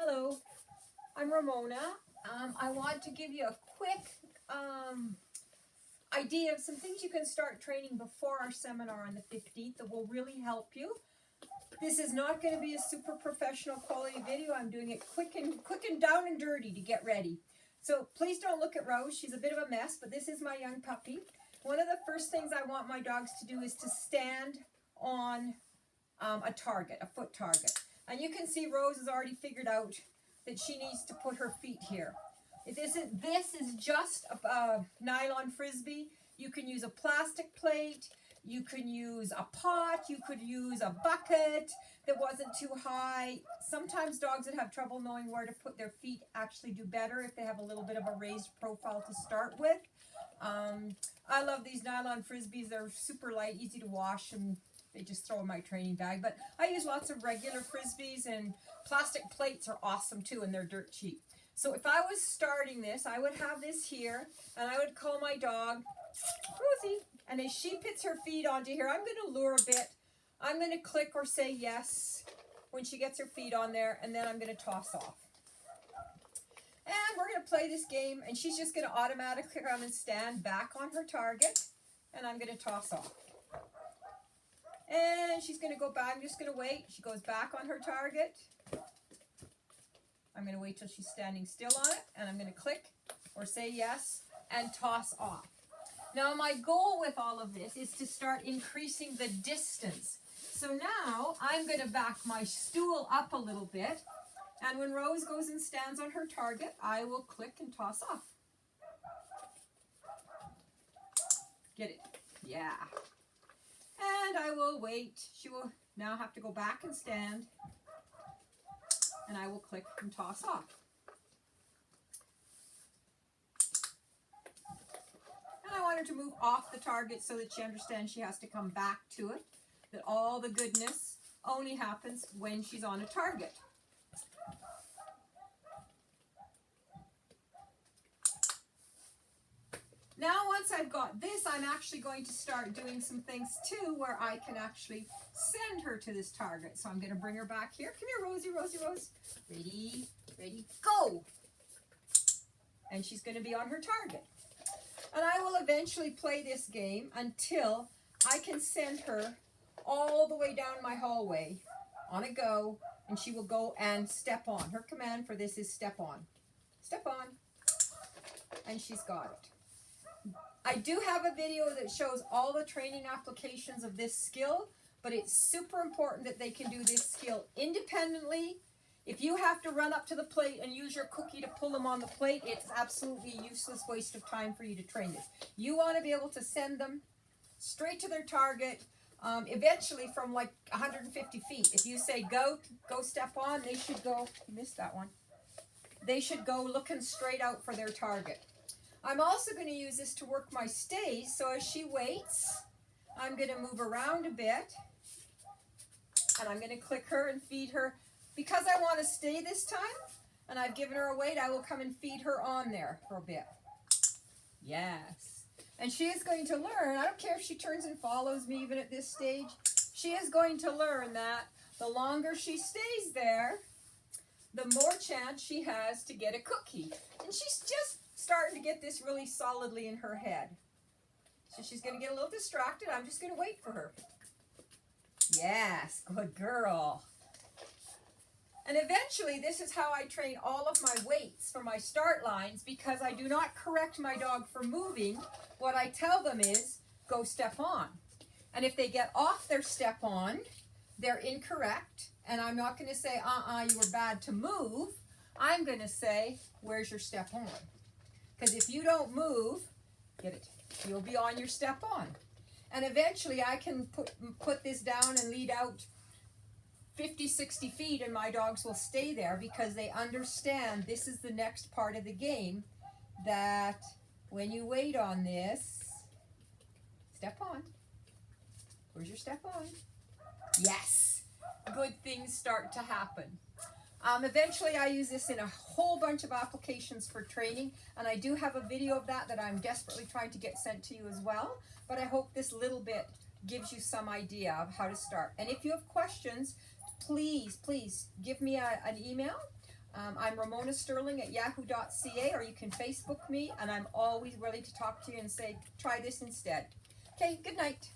Hello, I'm Ramona. I want to give you a quick idea of some things you can start training before our seminar on the 15th that will really help you. This is not going to be a super professional quality video. I'm doing it quick and down and dirty to get ready. So please don't look at Rose. She's a bit of a mess, but this is my young puppy. One of the first things I want my dogs to do is to stand on a target, a foot target. And you can see Rose has already figured out that she needs to put her feet here. This is just a nylon frisbee. You can use a plastic plate. You can use a pot. You could use a bucket that wasn't too high. Sometimes dogs that have trouble knowing where to put their feet actually do better if they have a little bit of a raised profile to start with. I love these nylon frisbees. They're super light, easy to wash, and they just throw in my training bag. But I use lots of regular frisbees, and plastic plates are awesome too, and they're dirt cheap. So if I was starting this, I would have this here, and I would call my dog, Rosie. And as she puts her feet onto here, I'm going to lure a bit. I'm going to click or say yes when she gets her feet on there, and then I'm going to toss off. And we're going to play this game, and she's just going to automatically come and stand back on her target, and I'm going to toss off. And she's going to go back. I'm just going to wait. She goes back on her target. I'm going to wait till she's standing still on it, and I'm going to click or say yes and toss off. Now, my goal with all of this is to start increasing the distance. So now I'm going to back my stool up a little bit, and when Rose goes and stands on her target, I will click and toss off. Get it? Yeah. And I will wait. She will now have to go back and stand, and I will click and toss off. And I want her to move off the target so that she understands she has to come back to it, that all the goodness only happens when she's on a target. Now, once I've got this, I'm actually going to start doing some things too where I can actually send her to this target. So I'm going to bring her back here. Come here, Rosie, Rosie, Rose. Ready, ready, go. And she's going to be on her target. And I will eventually play this game until I can send her all the way down my hallway on a go, and she will go and step on. Her command for this is step on. Step on. And she's got it. I do have a video that shows all the training applications of this skill, but it's super important that they can do this skill independently. If you have to run up to the plate and use your cookie to pull them on the plate, it's absolutely a useless waste of time for you to train this. You want to be able to send them straight to their target, eventually from like 150 feet. If you say go step on, they should go, you missed that one. They should go looking straight out for their target. I'm also going to use this to work my stays, so as she waits, I'm going to move around a bit, and I'm going to click her and feed her. Because I want to stay this time, and I've given her a weight, I will come and feed her on there for a bit. Yes. And she is going to learn, I don't care if she turns and follows me even at this stage, she is going to learn that the longer she stays there, the more chance she has to get a cookie. And she's just starting to get this really solidly in her head. So she's going to get a little distracted. I'm just going to wait for her. Yes, good girl. And eventually, this is how I train all of my weights for my start lines, because I do not correct my dog for moving. What I tell them is, go step on. And if they get off their step on, they're incorrect. And I'm not going to say, you were bad to move. I'm going to say, where's your step on? Because if you don't move, get it, you'll be on your step on. And eventually, I can put this down and lead out 50, 60 feet, and my dogs will stay there because they understand this is the next part of the game, that when you wait on this, step on. Where's your step on? Yes. Good things start to happen. Eventually, I use this in a whole bunch of applications for training, and I do have a video of that I'm desperately trying to get sent to you as well, but I hope this little bit gives you some idea of how to start. And if you have questions, please give me an email. I'm Ramona Sterling at yahoo.ca, or you can Facebook me, and I'm always ready to talk to you and say, try this instead. Okay, good night.